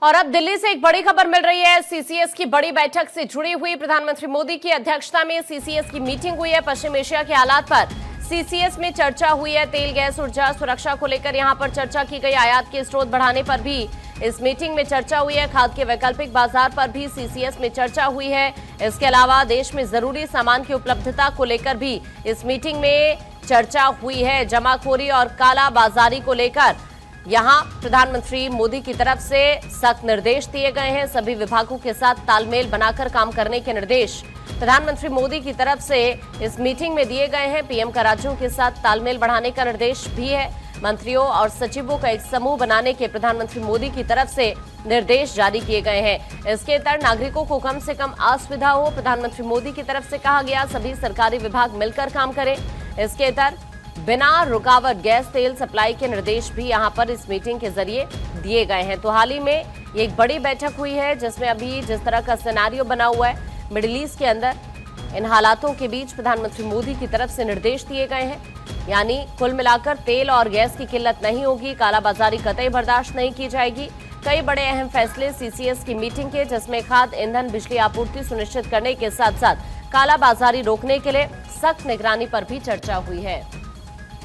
और अब दिल्ली से एक बड़ी खबर मिल रही है। सीसीएस की बड़ी बैठक से जुड़ी हुई प्रधानमंत्री मोदी की अध्यक्षता में सीसीएस की मीटिंग हुई है। पश्चिम एशिया के हालात पर सीसीएस में चर्चा हुई है। तेल गैस ऊर्जा सुरक्षा को लेकर यहां पर चर्चा की गई। आयात के स्रोत बढ़ाने पर भी इस मीटिंग में चर्चा हुई है। खाद्य के वैकल्पिक बाजार पर भी सीसीएस में चर्चा हुई है। इसके अलावा देश में जरूरी सामान की उपलब्धता को लेकर भी इस मीटिंग में चर्चा हुई है। जमाखोरी और काला बाजारी को लेकर यहां प्रधानमंत्री मोदी की तरफ से सख्त निर्देश दिए गए हैं। सभी विभागों के साथ तालमेल बनाकर काम करने के निर्देश प्रधानमंत्री मोदी की तरफ से इस मीटिंग में दिए गए हैं। पीएम का राज्यों के साथ तालमेल बढ़ाने का निर्देश भी है। मंत्रियों और सचिवों का एक समूह बनाने के प्रधानमंत्री मोदी की तरफ से निर्देश जारी किए गए हैं। इसके तहत नागरिकों को कम से कम असुविधा हो, प्रधानमंत्री मोदी की तरफ से कहा गया। सभी सरकारी विभाग मिलकर काम करें। इसके तहत बिना रुकावट गैस तेल सप्लाई के निर्देश भी यहां पर इस मीटिंग के जरिए दिए गए हैं। तो हाल ही में एक बड़ी बैठक हुई है जिसमें अभी जिस तरह का सिनेरियो बना हुआ है मिडिल ईस्ट के अंदर, इन हालातों के बीच प्रधानमंत्री मोदी की तरफ से निर्देश दिए गए हैं। यानी कुल मिलाकर तेल और गैस की किल्लत नहीं होगी, कालाबाजारी कतई बर्दाश्त नहीं की जाएगी। कई बड़े अहम फैसले सीसीएस की मीटिंग के, जिसमें खाद्य, ईंधन, बिजली आपूर्ति सुनिश्चित करने के साथ साथ कालाबाजारी रोकने के लिए सख्त निगरानी पर भी चर्चा हुई है।